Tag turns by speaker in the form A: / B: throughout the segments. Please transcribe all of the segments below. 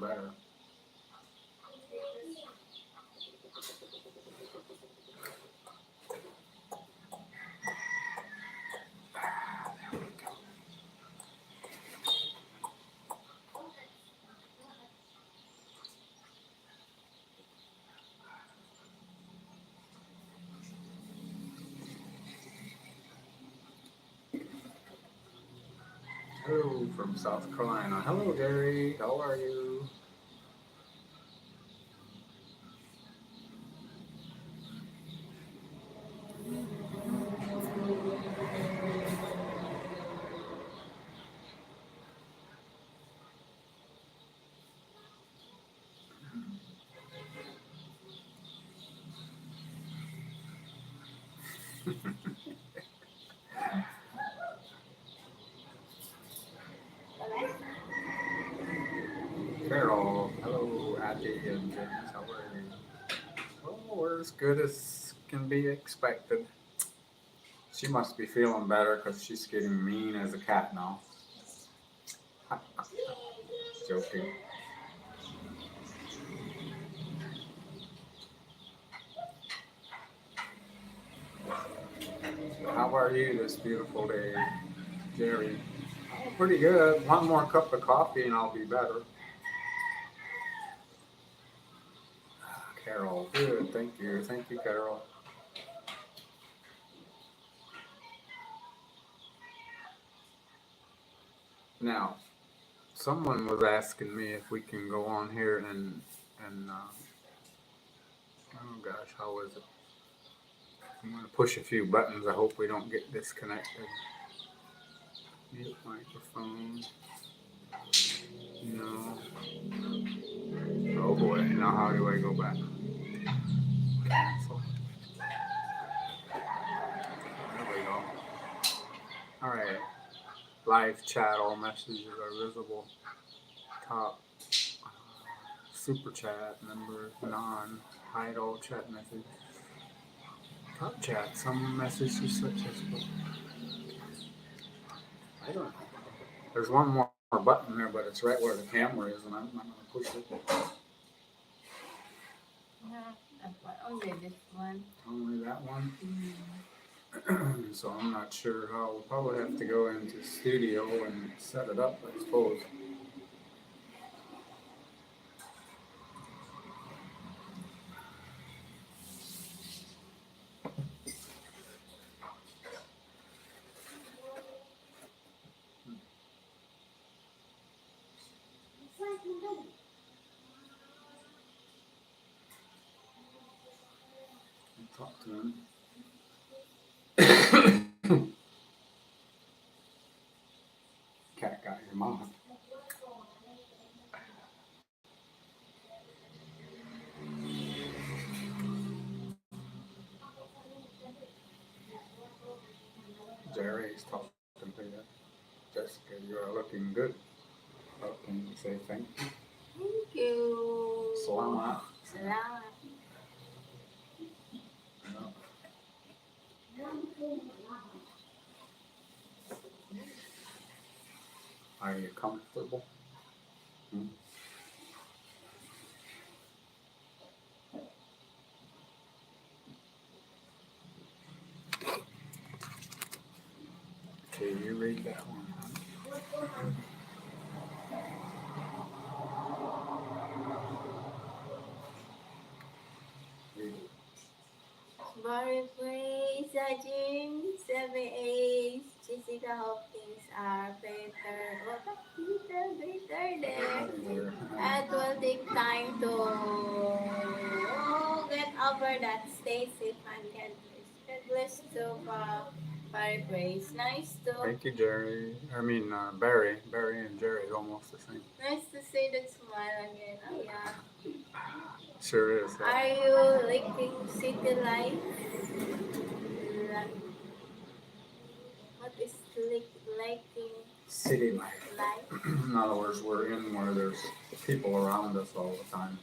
A: better. Hello from South Carolina. Hello, Gary. How are you? Carol. Hello, Auntie and James. How are you? Well, we're as good as can be expected. She must be feeling better because she's getting mean as a cat now. Joking. How are you this beautiful day, Jerry? Oh, pretty good. One more cup of coffee and I'll be better. Carol, good. Thank you. Thank you, Carol. Now, someone was asking me if we can go on here and oh gosh, how is it? I'm gonna push a few buttons. I hope we don't get disconnected. Mute microphone. No. Oh boy. Now how do I go back? Cancel. There we go. All right. Live chat. All messages are visible. Top. Super chat. Members. Non. Hide all chat messages. Top chat. Some messages successful. I don't know. There's one more button there, but it's right where the camera is, and I'm not going to push it.
B: Only this one.
A: Only that one? So I'm not sure how. We'll probably have to go into studio and set it up, I suppose. Talk to him. Cat got your mom. Jerry's talking to you. Jessica, you are looking good. Oh, can you say thank you?
B: Thank you.
A: Salamat.
B: Salamat.
A: No. Are you comfortable? Hmm? Okay, you read that one. Read it.
B: Barry Praise, Jim, 7 8, Jessica Hopkins are better. What better there. It will take time to get over that. Stay safe and God bless to Barry Praise. Nice to.
A: Thank you, Jerry. I mean, Barry. Barry and Jerry is almost the same.
B: Nice to see that smile again. Oh yeah.
A: Sure is.
B: Are you liking city life? What is liking
A: City life.
B: life?
A: In other words, we're in where there's people around us all the time.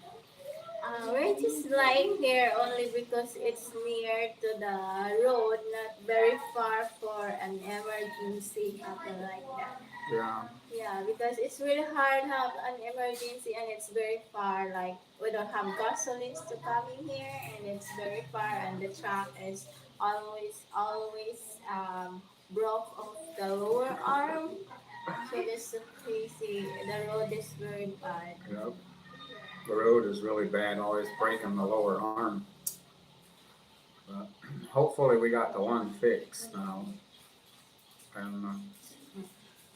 B: We're just lying here only because it's near to the road, not very far for an emergency happen like that.
A: Yeah.
B: Yeah, because it's really hard to have an emergency and it's very far. Like we don't have gasolines to come in here, and it's very far, and the truck is always broke off the lower arm. So that's so crazy. The road is very bad.
A: Yep. The road is really bad, always breaking the lower arm. But hopefully we got the one fixed now. And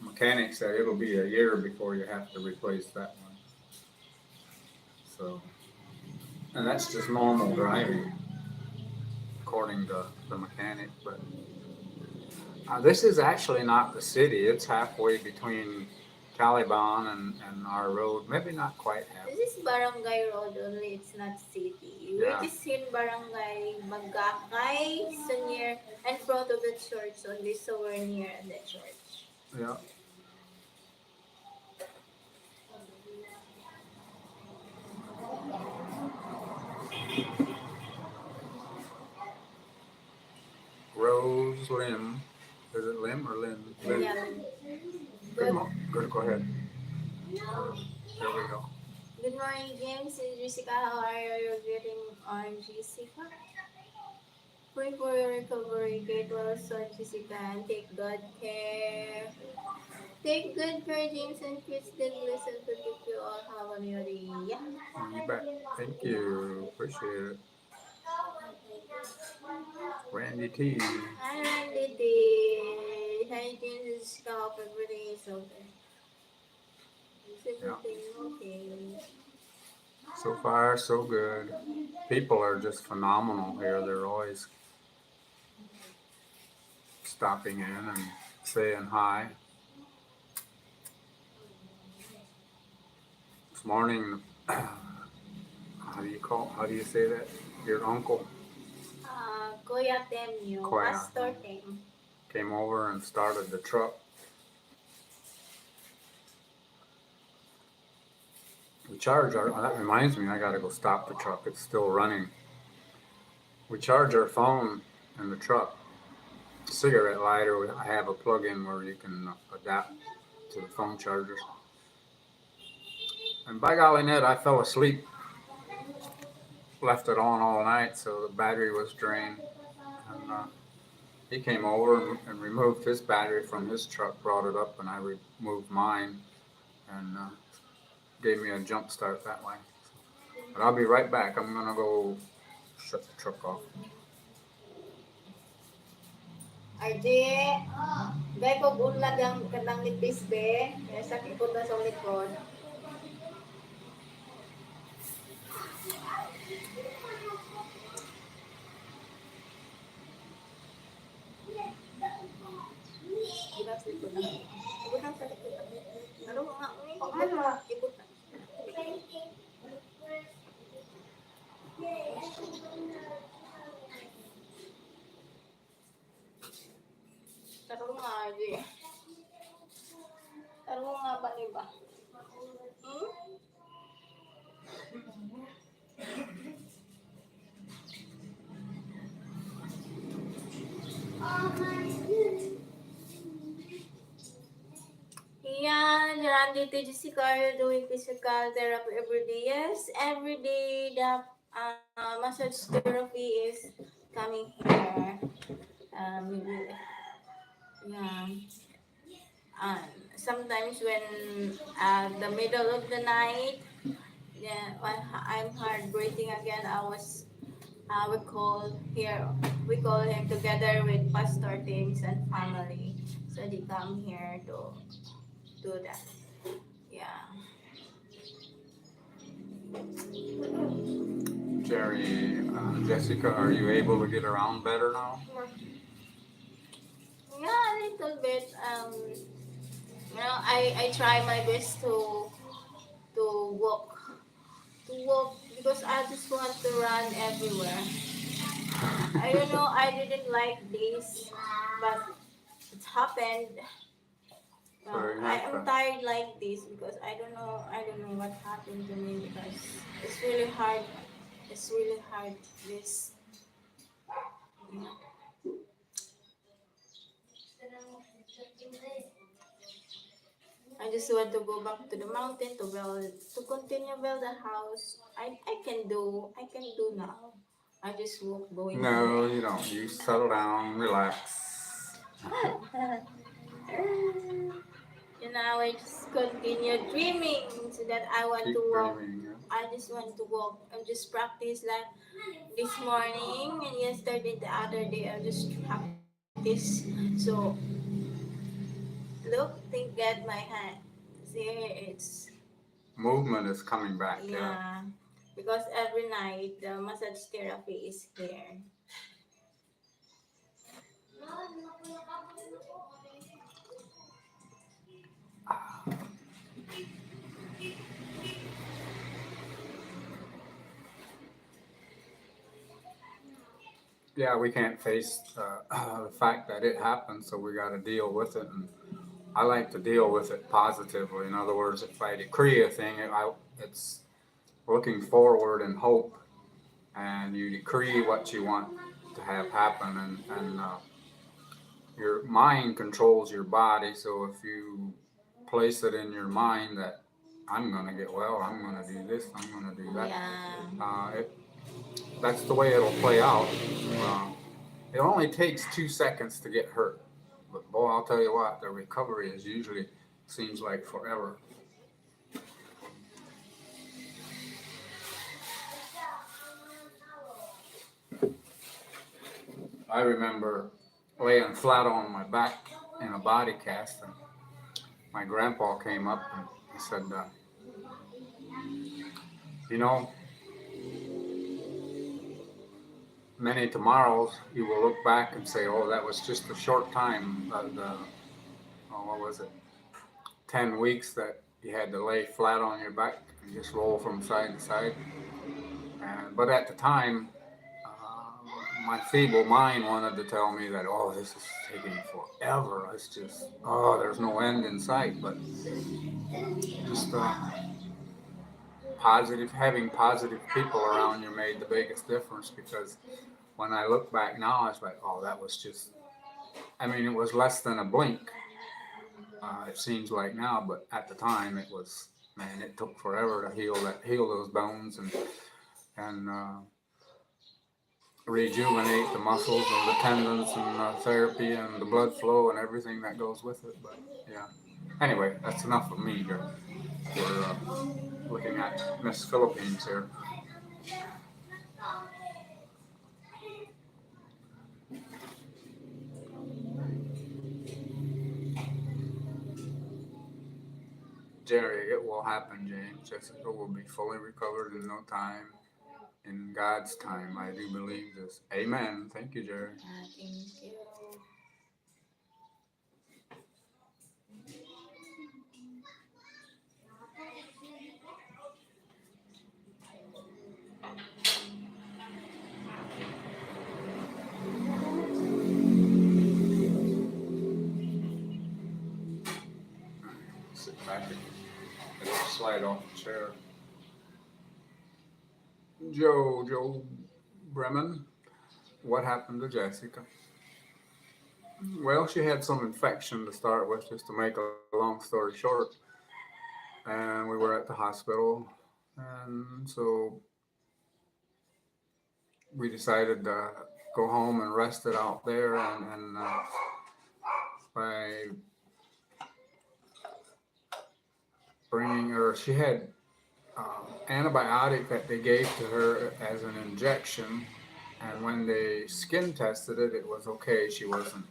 A: mechanic said it'll be a year before you have to replace that one. So, and that's just normal driving, according to the mechanic. But this is actually not the city. It's halfway between Caliban and our road. Maybe not quite half.
B: This is Barangay Road only, it's not city.
A: Yeah.
B: We're just in Barangay Magakay, so near in front of the church only, so we're near the church.
A: Yeah. Rose Lim. Is it Lim or Lim? Lim.
B: Yeah.
A: Good.
B: Good,
A: Go ahead. There we go.
B: good morning, James and Jessica. How are you? You're getting on Jessica? Pray for your recovery. Get well soon, Jessica, and take good care. Take good care, James and Kristen. Listen to keep you all have a new day. Yeah.
A: You bet. Thank you. Appreciate it. Randy T.
B: Hi, Randy. Hi, James and Jessica. Hope everything is okay. Is
A: Yeah.
B: everything okay?
A: So far, so good. People are just phenomenal here. They're always stopping in and saying hi. This morning, how do you say that? Your uncle
B: Kuya Temyo,
A: Kuya.
B: Pastor Tem.
A: came over and started the truck. We charge our, that reminds me, I gotta go stop the truck. It's still running. We charge our phone in the truck. Cigarette lighter, I have a plug-in where you can adapt to the phone chargers. And by golly, Ned, I fell asleep. Left it on all night, so the battery was drained. And he came over and removed his battery from his truck, brought it up, and I removed mine, and gave me a jump start that way. But I'll be right back. I'm gonna go shut the truck off.
B: RJ, dahil pag unlad ang kanang nipis be, kaya sakit po na sa likod. Ibutang sa likod na. Ibutang sa likod na. Ano nga? Ibutang. Tarong nga, RJ. Tarong nga ba, diba? Hmm? Yeah, Randy, to Jessica, are you doing physical therapy every day? Yes, every day the massage therapy is coming here. Yeah. Sometimes when the middle of the night, yeah, when I'm hard breathing again, we call him together with Pastor Teams and family. So they come here to do that. Yeah.
A: Jerry, Jessica, are you able to get around better now?
B: Yeah, a little bit. I try my best to walk because I just want to run everywhere. I don't know. I didn't like this, but it happened. I am tired like this because I don't know. I don't know what happened to me because it's really hard. It's really hard. This. Yeah. just want to go back to the mountain to continue build a house. I can do now. I just walk going
A: No,
B: there.
A: you don't. You settle down, relax.
B: I just continue dreaming so that I want to
A: Keep
B: walk.
A: dreaming. Yeah.
B: I just want to walk and just practice like this morning and yesterday, the other day. I just practice. So look, think at my hand. See, it's
A: Movement is coming back. Yeah.
B: yeah. Because every night the massage therapy is here.
A: Yeah, we can't face the fact that it happened, so we got to deal with it. And I like to deal with it positively. In other words, if I decree a thing, it's looking forward and hope, and you decree what you want to have happen, and your mind controls your body. So if you place it in your mind that I'm going to get well, I'm going to do this, I'm going to do that,
B: Yeah.
A: it, that's the way it'll play out. Uh, it only takes 2 seconds to get hurt, but boy, I'll tell you what, the recovery is usually seems like forever. I remember laying flat on my back in a body cast, and my grandpa came up and he said, "You know, many tomorrows you will look back and say, oh, that was just a short time. What was it? 10 weeks that you had to lay flat on your back and just roll from side to side. But at the time, my feeble mind wanted to tell me that, oh, this is taking forever. It's just, oh, there's no end in sight. But just having positive people around you made the biggest difference, because when I look back now, I was like, oh, that was just, I mean, it was less than a blink. It seems like now, but at the time it was, man, it took forever to heal those bones and rejuvenate the muscles and the tendons and therapy and the blood flow and everything that goes with it. But yeah, anyway, that's enough of me here. We're looking at Miss Philippines here. Jerry, it will happen, James. Jessica will be fully recovered in no time. In God's time, I do believe this. Amen. Thank you, Jerry.
B: Thank you.
A: Sit back and it'll slide off the chair. Joe Bremen, what happened to Jessica? Well, she had some infection to start with, just to make a long story short. And we were at the hospital. And so we decided to go home and rest it out there. And by bringing her, she had antibiotic that they gave to her as an injection. And when they skin tested it, it was okay. She wasn't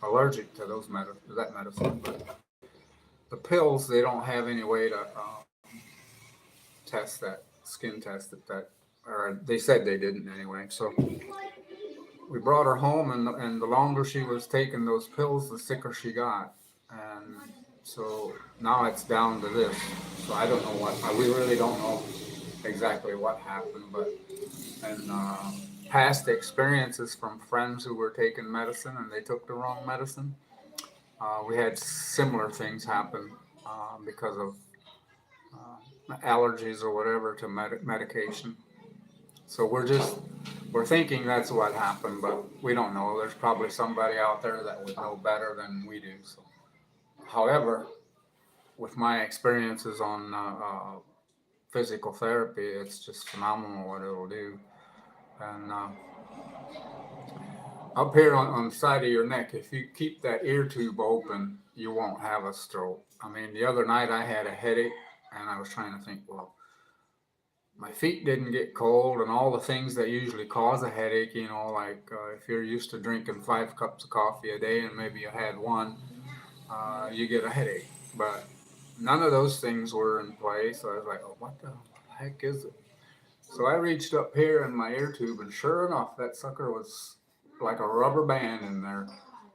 A: allergic to that medicine. But the pills, they don't have any way to test that skin test or they said they didn't anyway. So we brought her home, and the longer she was taking those pills, the sicker she got. And so now it's down to this. So I don't know we really don't know exactly what happened, but and past experiences from friends who were taking medicine and they took the wrong medicine. We had similar things happen because of allergies or whatever to medication. So we're thinking that's what happened, but we don't know. There's probably somebody out there that would know better than we do. So However, with my experiences on physical therapy, it's just phenomenal what it'll do. And up here on the side of your neck, if you keep that ear tube open, you won't have a stroke. I mean, the other night I had a headache, and I was trying to think, well, my feet didn't get cold, and all the things that usually cause a headache, like if you're used to drinking 5 cups of coffee a day and maybe you had one, you get a headache. But none of those things were in place. So I was like, oh, what the heck is it? So I reached up here in my ear tube, and sure enough, that sucker was like a rubber band in there.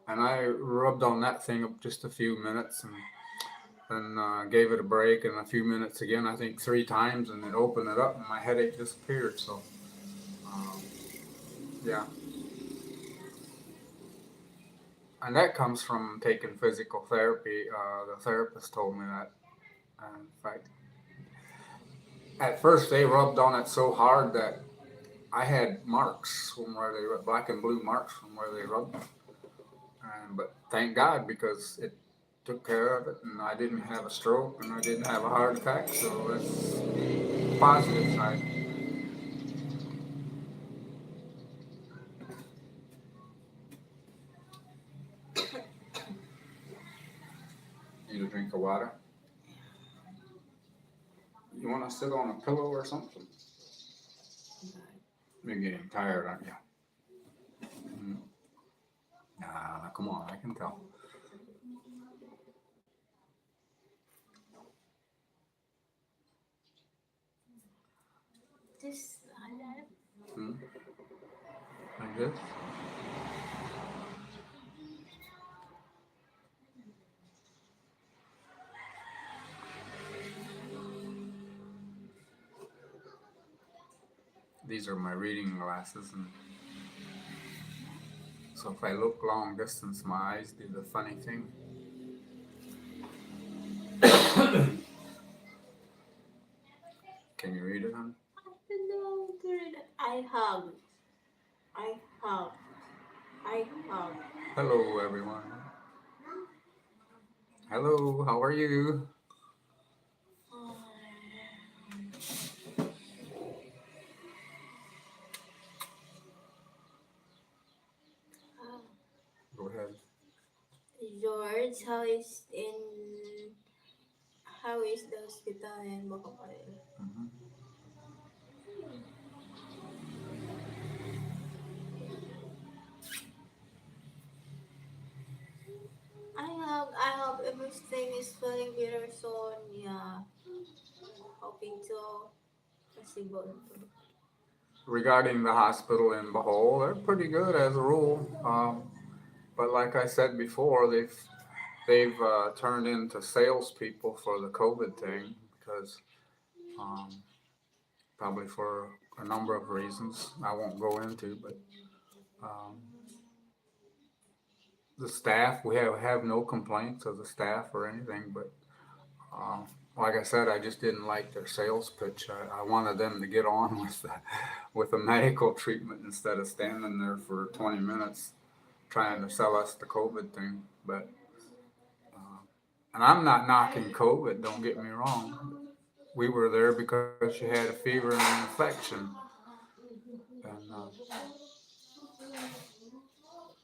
A: And I rubbed on that thing just a few minutes and then gave it a break and a few minutes again, I think 3 times, and it opened it up, and my headache disappeared. So, um, yeah. And that comes from taking physical therapy. The therapist told me that. In fact, at first they rubbed on it so hard that I had marks from where they black and blue marks from where they rubbed. But thank God because it took care of it, and I didn't have a stroke, and I didn't have a heart attack. So that's the positive side. Need a drink of water. You want to sit on a pillow or something? You're getting tired, aren't you? Mm. Nah, come on, I can tell.
B: This
A: Mm. Like this. These are my reading glasses, and so if I look long distance, my eyes do the funny thing. Can you read it, hon?
B: no, I have, I have, I have.
A: Hello, everyone. Hello, how are you? Go ahead.
B: George, how is the hospital in Bocapal?
A: Hmm.
B: I have everything is feeling better soon. Yeah, hoping to possible.
A: Regarding the hospital in Bohol, they're pretty good as a rule. But like I said before, they've turned into salespeople for the COVID thing because um, probably for a number of reasons I won't go into, but um, the staff, we have no complaints of the staff or anything, but um, like I said, I just didn't like their sales pitch. I wanted them to get on with the medical treatment instead of standing there for 20 minutes trying to sell us the COVID thing. But and I'm not knocking COVID. Don't get me wrong. We were there because she had a fever and an infection, and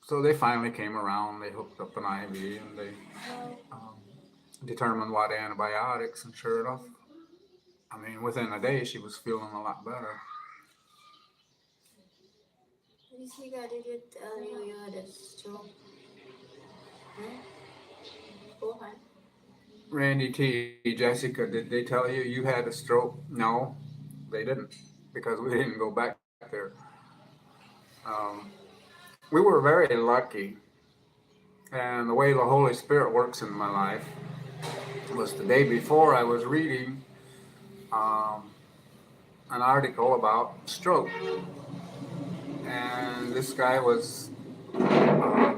A: so they finally came around. They hooked up an IV, and they um, determined what antibiotics. And sure enough, I mean, within a day, she was feeling a lot better.
B: Jessica, did you tell you had a stroke? Huh? Go on.
A: Randy T, Jessica, did they tell you you had a stroke? No, they didn't, because we didn't go back there. Um, we were very lucky, and the way the Holy Spirit works in my life was the day before I was reading um, an article about stroke, and this guy was a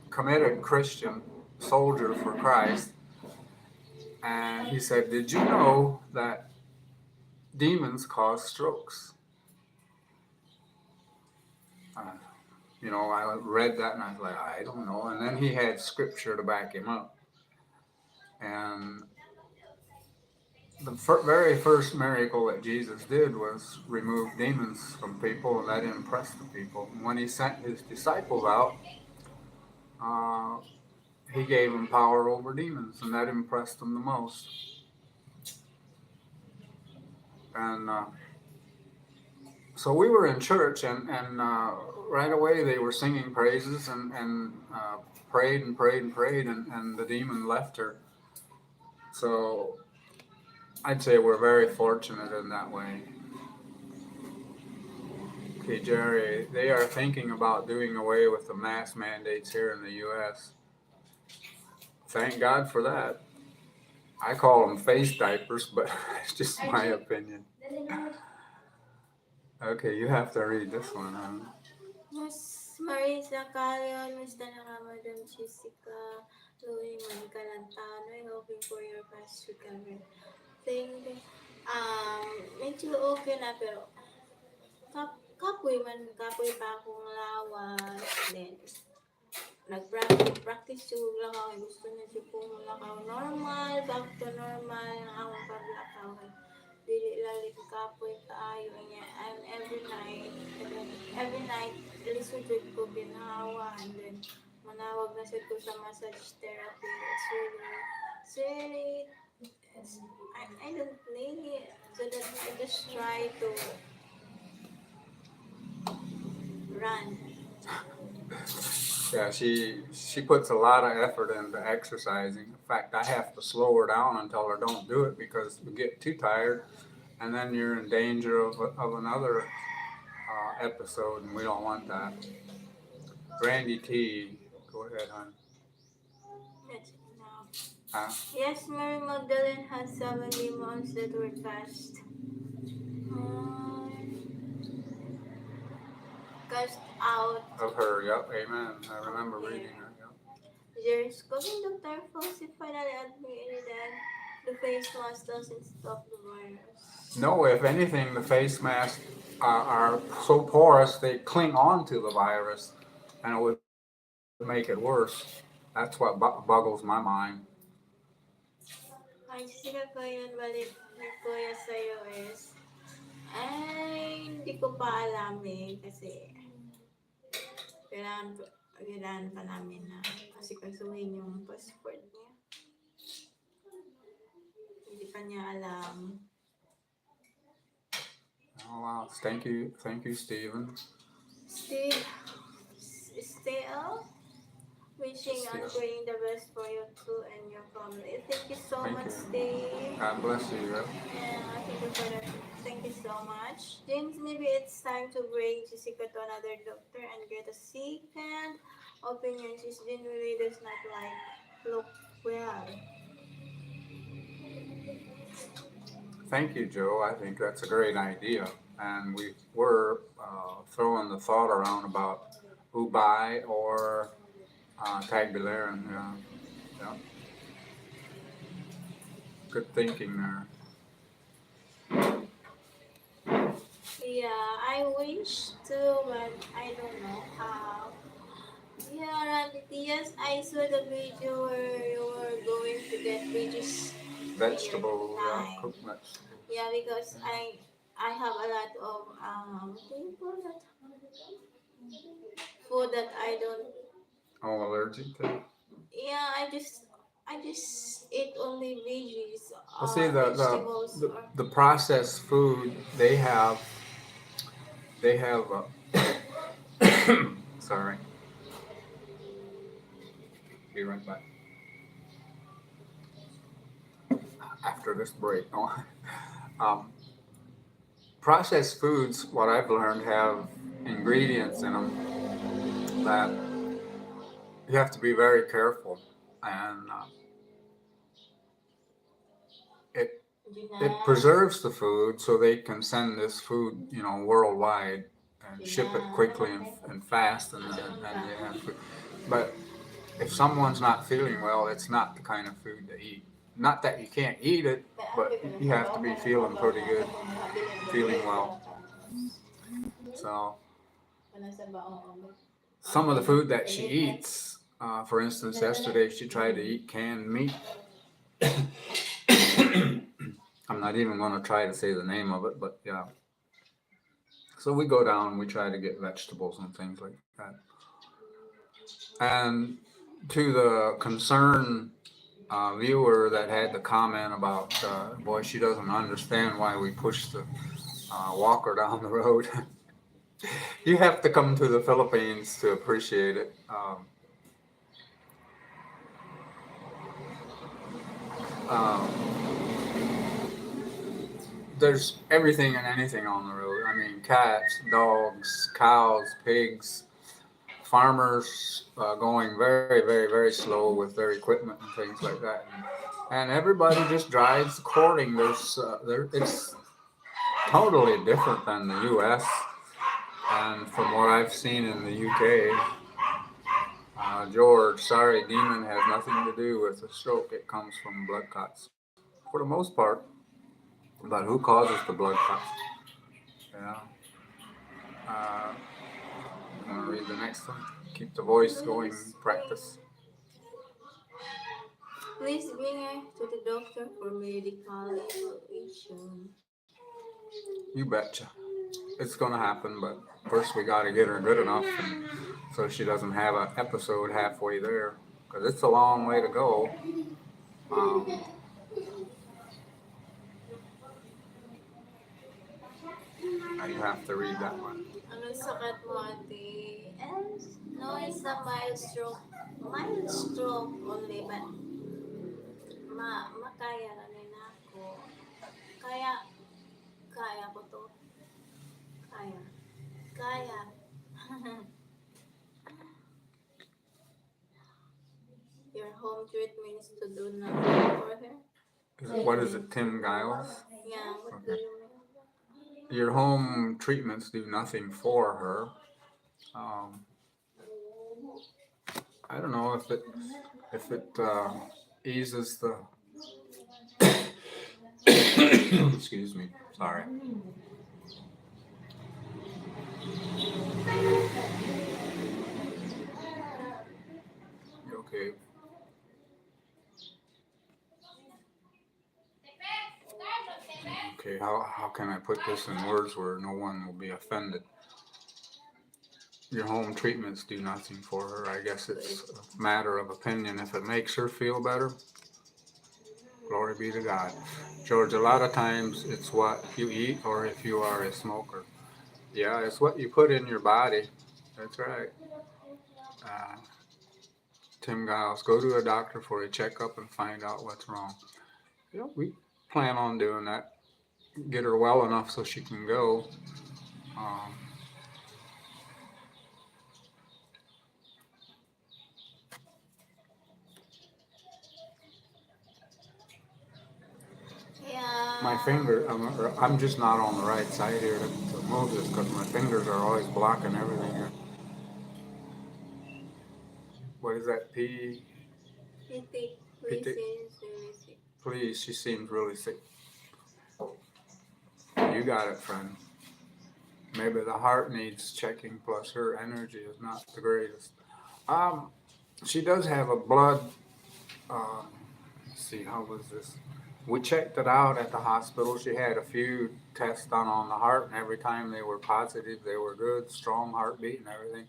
A: committed Christian soldier for Christ, and he said, "Did you know that demons cause strokes?" Uh, I read that and I was like, I don't know. And then he had scripture to back him up. And the very first miracle that Jesus did was remove demons from people, and that impressed the people. And when he sent his disciples out, uh, he gave them power over demons, and that impressed them the most. And so we were in church, and right away they were singing praises and prayed and prayed and prayed, and the demon left her. So I'd say we're very fortunate in that way. Okay, Jerry, they are thinking about doing away with the mask mandates here in the U.S. Thank God for that. I call them face diapers, but it's just my opinion. Okay, you have to read this one.
B: Mas Marisa Calion, Mr. Madam Jessica, Louie Monica Lantano, hoping for your fast recovery. Thank you. Medyo okay na pero kapoy pa akong lawas. Then, nag-practice yung lakaw. Gusto niya siya pong lakaw normal, back to normal, ang akong paglakaw. Dili lalit kapoy kaayo niya. And every night, lisod ko ginawa. And then, manawag na siya ko sa massage therapy. It's really, I don't need it. So that I just try to run.
A: Yeah, she puts a lot of effort into exercising. In fact, I have to slow her down and tell her don't do it because we get too tired, and then you're in danger of another episode, and we don't want that. Randy T, go ahead, hon.
B: That's it now.
A: Huh?
B: Yes, Mary Magdalene has 7 demons that were cast. Cast out.
A: Of her, yep, amen. I remember reading her. Yep.
B: There's cooking Dr. Foxy finally admitted that the face mask doesn't stop the virus.
A: No, if anything, the face masks are so porous they cling on to the virus, and it would make it worse. That's what boggles my mind.
B: Ay, sika ko yun, balik ni Kuya sa US. Ay, hindi ko pa alam eh, kasi kailangan pa namin na kasi kasuhin yung passport niya. Hindi pa niya alam.
A: Oh wow! Thank you, Stephen.
B: Steve, stay up. Wishing and praying the best for you too and your family. Thank you so much, Steve.
A: God bless you.
B: Yeah, thank you for that. Thank you so much. James, maybe it's time to bring Jessica to another doctor and get a second opinion. She's genuinely does not look well.
A: Thank you, Joe. I think that's a great idea, and we were throwing the thought around about Ubai or Tagbilaran. Yeah. Good thinking there.
B: Yeah, I wish to, but I don't know how. Yeah, Randy, yes, I saw the video where you were going to get veggies.
A: Vegetable, cooked vegetables.
B: Yeah, because I have a lot of what do you call that? Food that I don't.
A: Oh, allergic to?
B: Yeah, I just eat only veggies
A: Well,
B: or
A: see,
B: vegetables or.
A: the processed food they have sorry, be right back after this break. um, Processed foods, what I've learned, have ingredients in them that you have to be very careful, and it it preserves the food so they can send this food, worldwide and ship it quickly and fast, and you have food. But if someone's not feeling well, it's not the kind of food to eat. Not that you can't eat it, but you have to be feeling pretty good, feeling well. So some of the food that she eats, for instance, yesterday she tried to eat canned meat, I'm not even going to try to say the name of it, but yeah. So we go down, we try to get vegetables and things like that. And to the concerned viewer that had the comment about, boy, she doesn't understand why we push the walker down the road. You have to come to the Philippines to appreciate it. Um, there's everything and anything on the road. I mean, cats, dogs, cows, pigs, farmers going very, very, very slow with their equipment and things like that. And everybody just drives according. It's totally different than the U.S. And from what I've seen in the UK, George, sorry, demon has nothing to do with a stroke. It comes from blood clots for the most part. But who causes the blood clots? Yeah. Uh, I'm going to read the next one. Keep the voice going. Practice.
B: Please bring her to the doctor for medical evaluation.
A: You betcha. It's going to happen, but first we got to get her good enough and so she doesn't have an episode halfway there because it's a long way to go. Um, you have to read that one.
B: Anong sakat mo, ate? No, it's a mild stroke. Mild stroke only, but makaya na rin ako. Kaya, kaya ko to. Kaya. Kaya. Your home treatment is to do nothing for her?
A: What is it, Tim Giles?
B: Yeah, what do you mean?
A: Your home treatments do nothing for her. I don't know if it eases the. Excuse me. Sorry. You okay? Okay. How can I put this in words where no one will be offended? Your home treatments do nothing for her. I guess it's a matter of opinion. If it makes her feel better, glory be to God. George, a lot of times it's what you eat or if you are a smoker. Yeah, it's what you put in your body. That's right. Uh, Tim Giles, go to a doctor for a checkup and find out what's wrong. Yeah, we plan on doing that. Get her well enough so she can go. Um, my
B: Yeah.
A: finger, I'm just not on the right side here to move this because my fingers are always blocking everything here. What is that?
B: Pitik.
A: P-
B: Please is really sick.
A: Please, she seems really sick. You got it, friend. Maybe the heart needs checking, plus her energy is not the greatest. Um, she does have a blood. Um, let's see, how was this? We checked it out at the hospital. She had a few tests done on the heart, and every time they were positive, they were good, strong heartbeat and everything.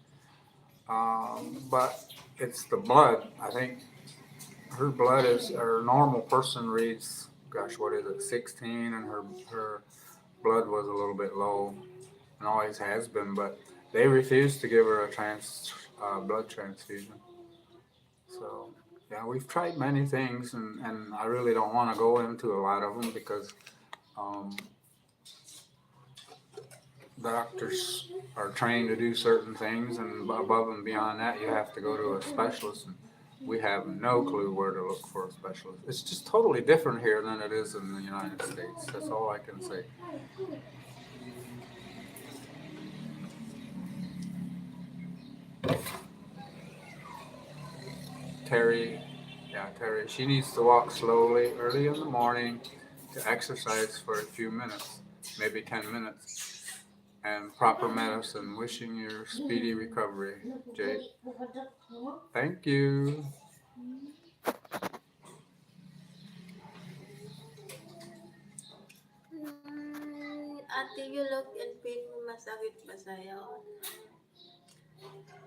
A: But it's the blood. I think her blood is, her normal person reads, gosh, what is it, 16, and her blood was a little bit low and always has been, but they refused to give her a blood transfusion. So, yeah, we've tried many things, and I really don't want to go into a lot of them because um, doctors are trained to do certain things, and above and beyond that, you have to go to a specialist. And we have no clue where to look for a specialist. It's just totally different here than it is in the United States. That's all I can say. Terry, yeah, Terry, she needs to walk slowly early in the morning to exercise for a few minutes, maybe 10 minutes, and proper medicine. Wishing you speedy recovery, Jake. Thank you.
B: you look in pain, masakit ba sa'yo?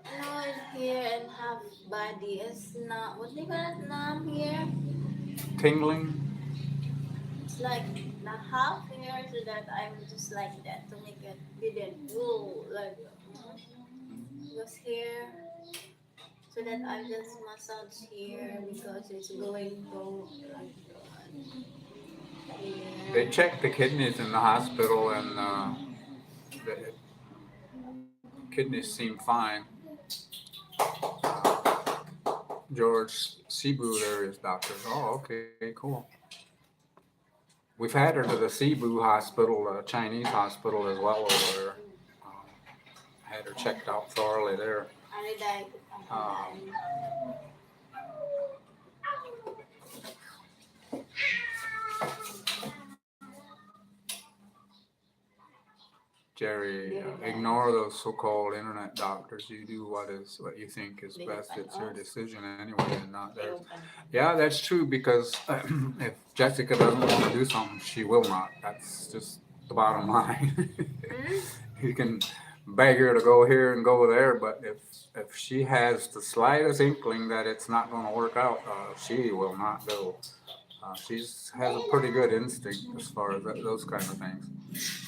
B: No, in here and half body is not, what do you call it, numb here?
A: Tingling.
B: It's like the half here so that I'm just like that to make it didn't go like was here so that I just massage here because it's going to like
A: They
B: here.
A: checked the kidneys in the hospital, and the kidneys seem fine. George Cebu, there is doctor. Oh, okay, cool. We've had her to the Cebu hospital, Chinese hospital as well over there. Um, had her checked out thoroughly there.
B: Ano dahil ang
A: Um,
B: kinain?
A: Jerry, ignore those so-called internet doctors. You do what you think is best. It's your decision anyway, and not theirs. Yeah, that's true because if Jessica doesn't want to do something, she will not. That's just the bottom line. You can beg her to go here and go there, but if she has the slightest inkling that it's not going to work out, she will not go. She has a pretty good instinct as far as those kind of things.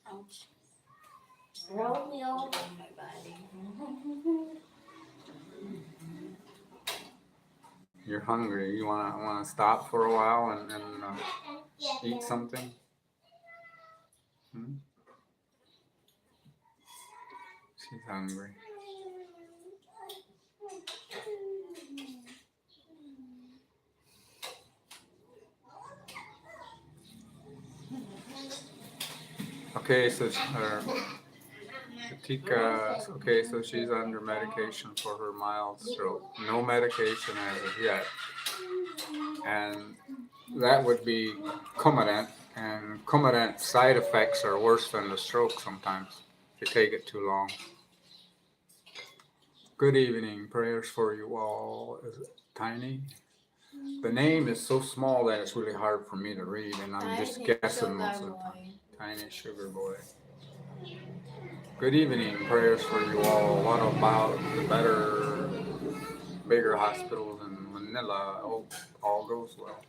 B: Ouch. Romeo. My body.
A: You're hungry. You wanna stop for a while and eat something? Hmm? She's hungry. Okay, so Tika. Okay, so she's under medication for her mild stroke. No medication as of yet, and that would be Coumadin. And Coumadin side effects are worse than the stroke sometimes if you take it too long. Good evening. Prayers for you all. Is it Tiny? The name is so small that it's really hard for me to read, and I'm just guessing most of the time. Tiny Sugar Boy. Good evening. Prayers for you all. What about the bigger hospitals in Manila? I hope all goes well.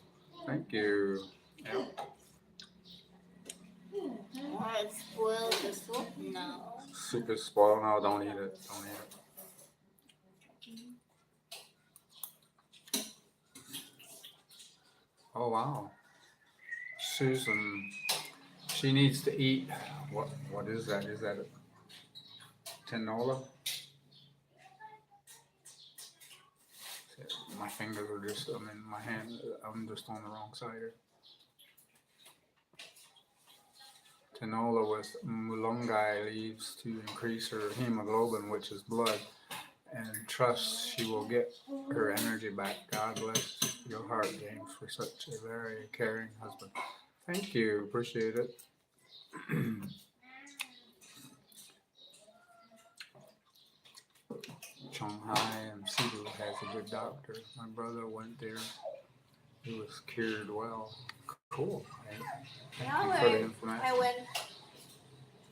A: Thank you. Yep.
B: Oh, it's spoiled the soup now.
A: Soup is spoiled now. Don't eat it. Don't eat it. Oh wow. Susan, she needs to eat. What is that? Is that a tinola? My fingers are just, I mean, my hand, I'm just on the wrong side here. Tinola with mulungi leaves to increase her hemoglobin, which is blood, and trust she will get her energy back. God bless your heart, James, for such a very caring husband. Thank you. Appreciate it. Shanghai and Cebu has a good doctor. My brother went there. He was cured well. Cool. Thank you for the information.
B: I went.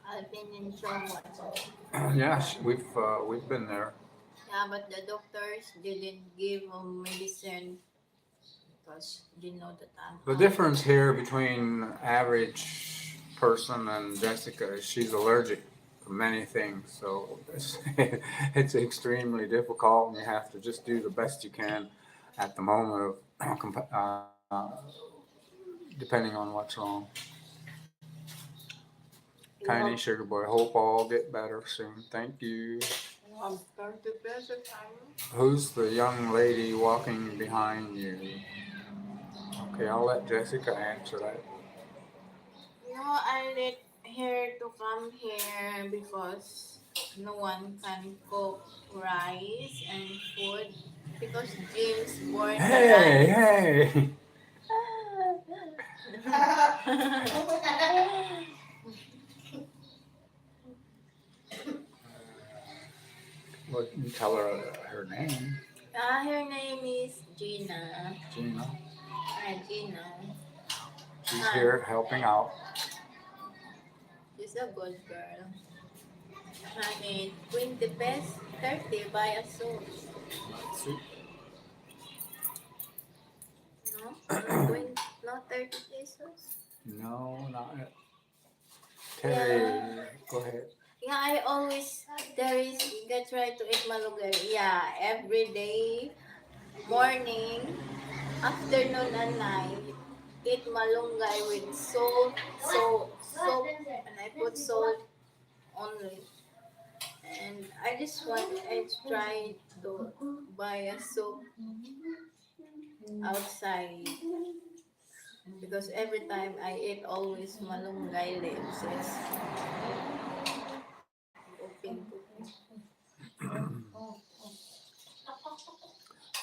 B: I've been in so much.
A: Yeah, we've been there.
B: Yeah, but the doctors didn't give medicine because they know that I'm
A: The difference here between average person and Jessica is she's allergic to many things, so it's extremely difficult, and you have to just do the best you can at the moment of depending on what's wrong. Tiny Sugar Boy, hope all get better soon. Thank you.
B: I'm going to visit time.
A: Who's the young lady walking behind you? Okay, I'll let Jessica answer that.
B: No, I let her to come here because no one can cook rice and food because James born the
A: Hey,
B: rice.
A: hey! But you tell her name,
B: Her name is Gina.
A: Gina.
B: Gina.
A: She's
B: Ah,
A: here helping out.
B: she's a good girl. Honey, 20 pesos, 30 buy a sauce.
A: Let's see.
B: No? Not 20, not 30 pesos?
A: No, not yet.
B: Yeah.
A: Terry, go ahead.
B: Yeah, I always, there is, I try to eat malunggay. Yeah, every day, morning, afternoon, and night. Eat malunggay with salt, and I put salt only. And I try to buy a soup outside because every time I eat always malunggay leaves. It's cooking.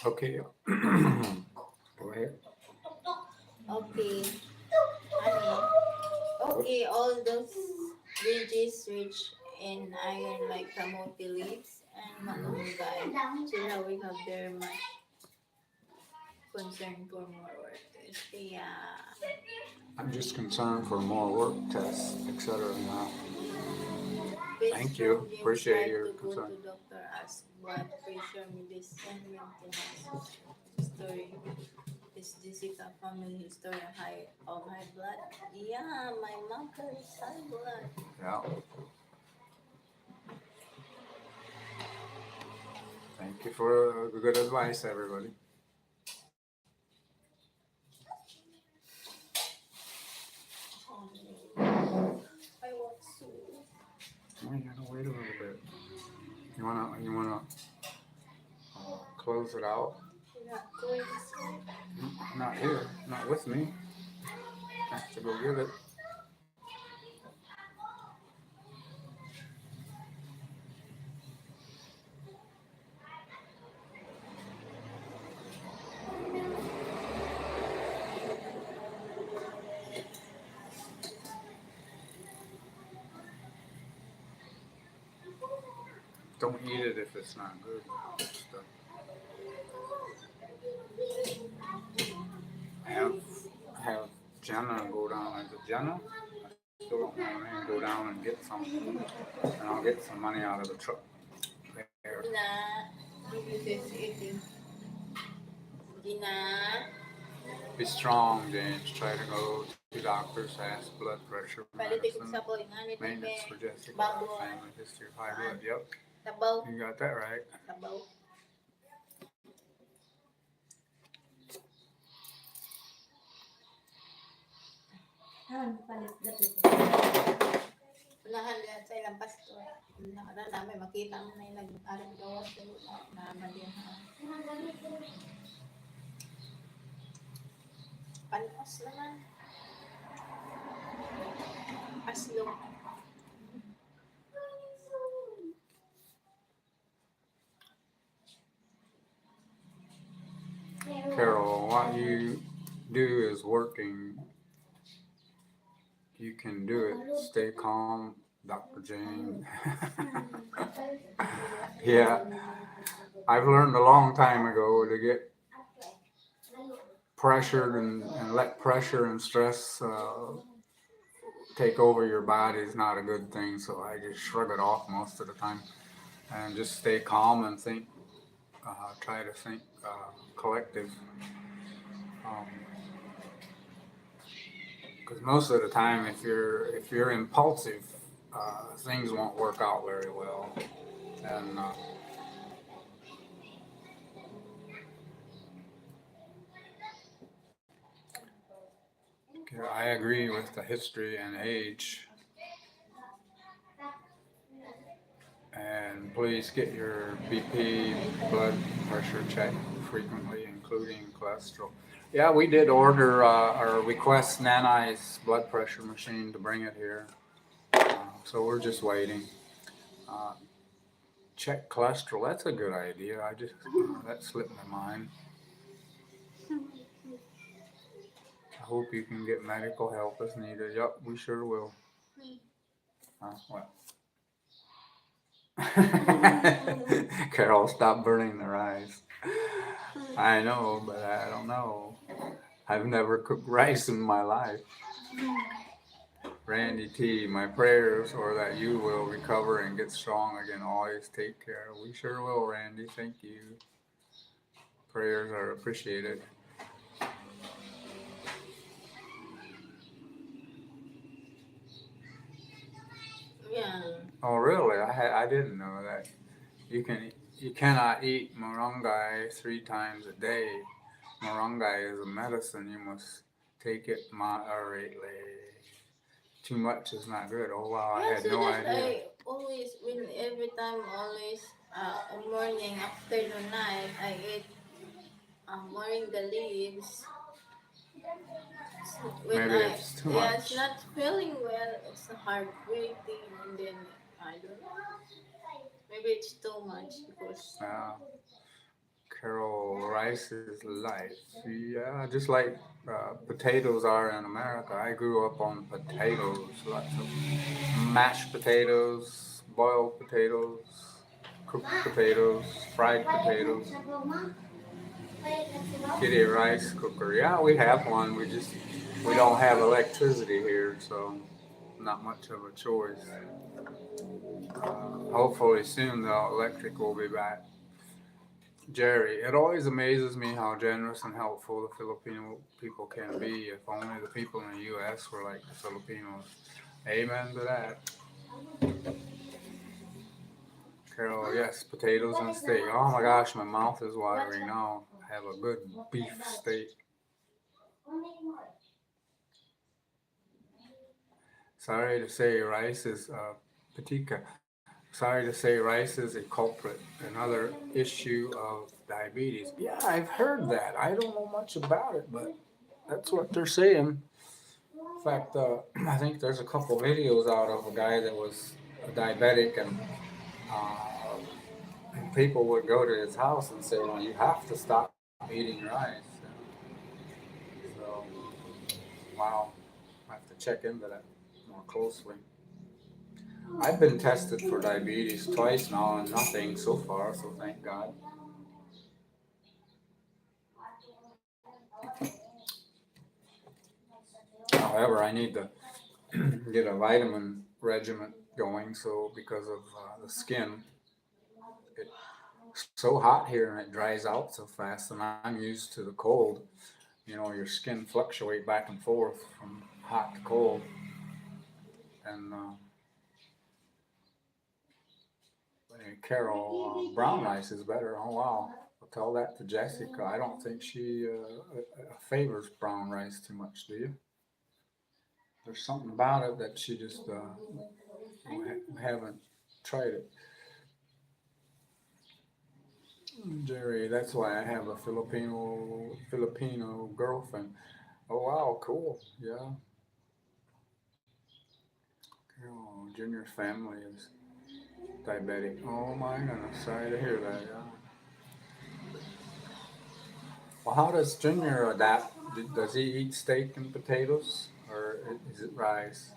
A: Okay. Go ahead.
B: Okay, honey. Okay, all those veggies rich in iron like kamote leaves and malunggay. Sila we have very much concern for more workers. Yeah.
A: I'm just concerned for more work tests, etc. Now,
B: Best
A: thank you.
B: from James
A: Appreciate
B: tried
A: your
B: to go
A: concern.
B: to doctor ask blood pressure, medicine, maintenance history. Is Jessica family history high blood? Yeah, my mother is high blood.
A: Yeah. Thank you for the good advice, everybody.
B: I want soup.
A: Well, you gotta wait a little bit. You wanna close it out?
B: Not going to sleep.
A: Not here. Not with me. I have to go get it. Don't eat it if it's not good. Just, have Jenna go down. Is it Jenna? I still don't know her name. Go down and get some, and I'll get some money out of the truck there.
B: Gina, this is eating. Gina,
A: Be strong, James. Try to go to doctors, ask blood pressure,
B: palitin ko
A: medicine,
B: sa po yung anit
A: maintenance for Jessica,
B: bago
A: family history of high blood. Yep,
B: tabaw,
A: you got that right.
B: tabaw. Unahan lahat sa ilang pastor. Nakala namin makita mo na yung nag-arang gawas na malihan. Panos naman. Paslong.
A: Carol, what you do is working. You can do it. Stay calm, Dr. Jane. Yeah, I've learned a long time ago to get pressured and let pressure and stress take over your body is not a good thing. So I just shrug it off most of the time and just stay calm and think. Try to think collective. Because most of the time, if you're impulsive, things won't work out very well. And I agree with the history and age. And please get your BP blood pressure checked frequently, including cholesterol. Yeah, we did order or request Nanai's blood pressure machine to bring it here. So we're just waiting. Uh, check cholesterol. That's a good idea. That slipped my mind. I hope you can get medical help as needed. Yep, we sure will. What? Carol, stop burning the rice. I know, but I don't know. I've never cooked rice in my life. Randy T, my prayers are that you will recover and get strong again. Always take care. We sure will, Randy. Thank you. Prayers are appreciated.
B: Yeah.
A: Oh, really? I didn't know that. You cannot eat moringa 3 times a day. Moringa is a medicine. You must take it moderately. Too much is not good. Oh wow, I
B: Yeah,
A: had
B: so
A: no
B: that
A: idea.
B: I always, when every time, always, morning, afternoon, night, I eat moringa leaves. When
A: Maybe
B: I,
A: it's too
B: yeah, it's
A: much.
B: not feeling well, it's hard breathing, and then I don't know. Maybe it's too much because
A: Uh, Carol, rice is life. Yeah, just like potatoes are in America. I grew up on potatoes, lots of mashed potatoes, boiled potatoes, cooked potatoes, fried potatoes, kitty rice cooker. Yeah, we have one. We don't have electricity here, so not much of a choice. Hopefully soon the electric will be back. Jerry, it always amazes me how generous and helpful the Filipino people can be. If only the people in the U.S. were like the Filipinos. Amen to that. Carol, yes, potatoes and steak. Oh my gosh, my mouth is watering now. I have a good beef steak. Sorry to say, rice is patika. Sorry to say, rice is a culprit. Another issue of diabetes. Yeah, I've heard that. I don't know much about it, but that's what they're saying. In fact, I think there's a couple videos out of a guy that was a diabetic, and uh, people would go to his house and say, "Well, you have to stop eating rice." So, wow, I have to check into that more closely. I've been tested for diabetes twice now, and nothing so far. So thank God. However, I need to get a vitamin regimen going. So because of the skin, it's so hot here and it dries out so fast, and I'm used to the cold. You know, your skin fluctuate back and forth from hot to cold, and Carol, brown rice is better. Oh wow. I'll tell that to Jessica. I don't think she favors brown rice too much, do you? There's something about it that she just haven't tried it. Jerry, that's why I have a Filipino girlfriend. Oh wow, cool. Yeah. Oh, Junior's family is diabetic. Oh my goodness, sorry to hear that. Yeah. Well, how does Junior adapt? Does he eat steak and potatoes, or is it rice?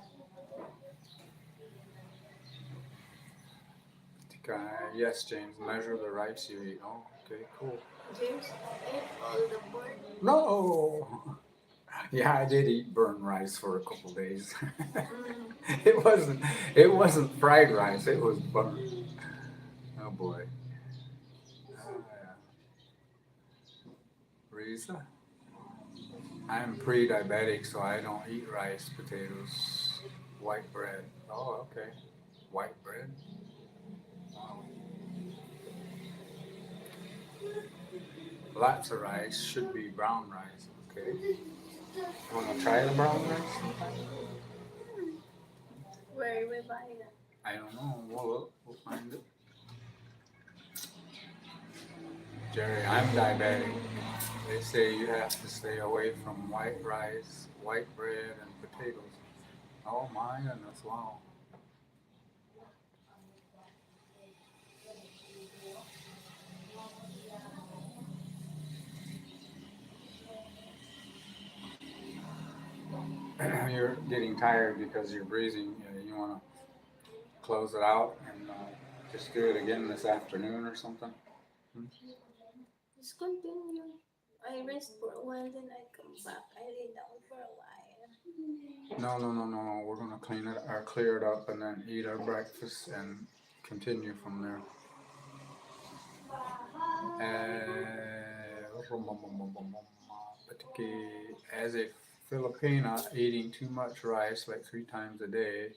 A: Yes, James. Measure the rice you eat. Oh, okay, cool.
B: James ate all the pork.
A: No. Yeah, I did eat burnt rice for a couple days.
B: Mm.
A: it wasn't. It wasn't fried rice. It was burnt. Oh boy. Yeah. Risa, I'm pre-diabetic, so I don't eat rice, potatoes, white bread. Oh, okay. White bread. Wow. Lots of rice should be brown rice. Okay. Want to try the brown rice sometime?
B: Where we buy that?
A: I don't know. We'll look. We'll find it. Jerry, I'm diabetic. They say you have to stay away from white rice, white bread, and potatoes. Oh my goodness! Wow. You're getting tired because you're breathing. You want to close it out and Just do it again this afternoon or something.
B: Just continue. I rest for a while, then I come back. I lay down for a while.
A: No. We're gonna clean it or clear it up and then eat our breakfast and continue from there. As a Filipina, eating too much rice like 3 times a day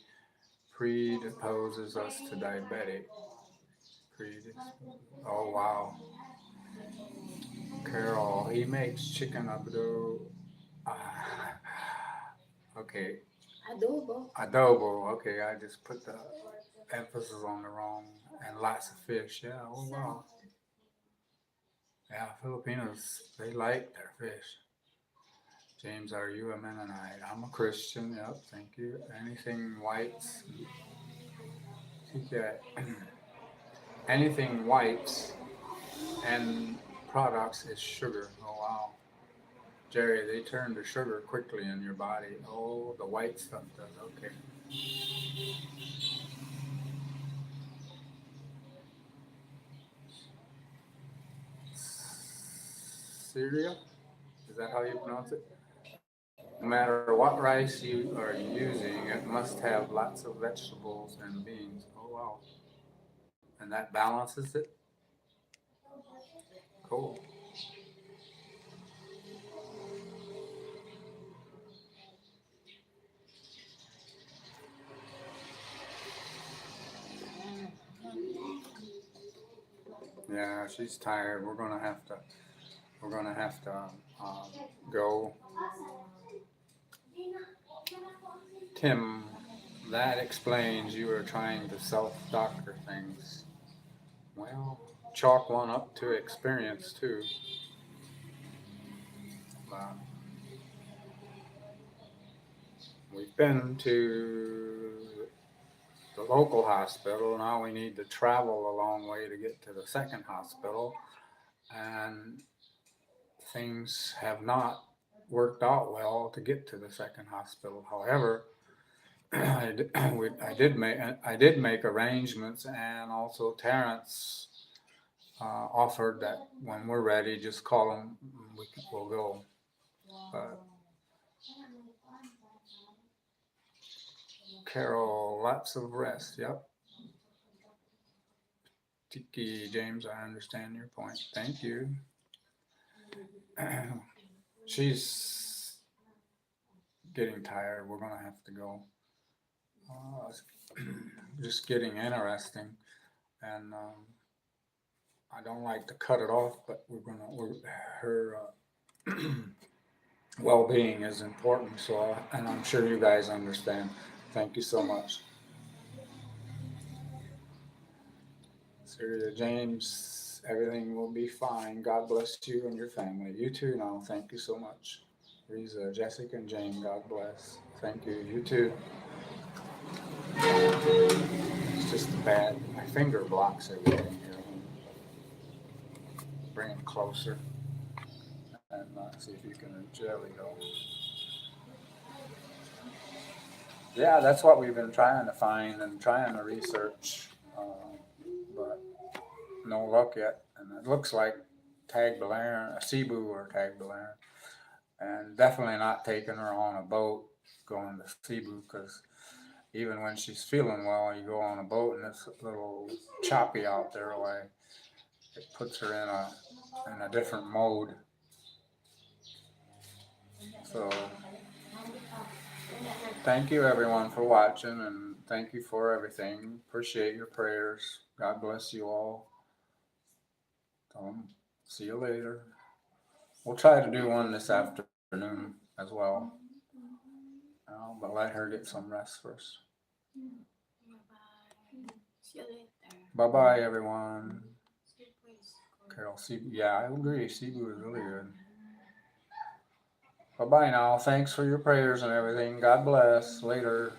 A: predisposes us to diabetic. Oh wow, Carol, he makes chicken abdo. Ah, okay,
B: Adobo.
A: adobo. Okay, I just put the emphasis on the wrong and lots of fish. Yeah. Oh wow. Yeah, Filipinos they like their fish. James, are you a Mennonite? I'm a Christian. Yep, thank you. Anything whites? Yeah, anything whites and products is sugar. Oh wow, Jerry, they turn to sugar quickly in your body. Oh, the white stuff does. Okay. Syria? Is that how you pronounce it? No matter what rice you are using, it must have lots of vegetables and beans. Oh wow. And that balances it? Cool. Yeah, she's tired. We're gonna have to um, go. Tim, that explains you are trying to self-doctor things. Well, chalk one up to experience too. Uh, we've been to the local hospital. Now we need to travel a long way to get to the second hospital, and things have not worked out well to get to the second hospital. However, I did make arrangements, and also Terrence offered that when we're ready, just call him. We'll go. But Carol, lots of rest. Yep. Tiki James, I understand your point. Thank you. She's getting tired. We're gonna have to go. It's just getting interesting, and I don't like to cut it off, but her well-being is important. So, and I'm sure you guys understand. Thank you so much. Syria James, everything will be fine. God bless you and your family. You too now. Thank you so much. Riza, Jessica, and Jane, God bless. Thank you. You too. It's just bad. My finger blocks everything here. Bring it closer and see if you can. There we go. Yeah, that's what we've been trying to find and trying to research, but no luck yet. And it looks like tag Balerin, a Cebu or tag Balerin, and definitely not taking her on a boat going to Cebu because even when she's feeling well, you go on a boat and it's a little choppy out there. Like it puts her in a different mode. So thank you everyone for watching and thank you for everything. Appreciate your prayers. God bless you all. See you later. We'll try to do one this afternoon as well. But let her get some rest first.
B: Bye-bye. See you later.
A: Bye bye, everyone. Carol, Cebu. Yeah, I agree. Cebu is really good. Bye bye now. Thanks for your prayers and everything. God bless. Later.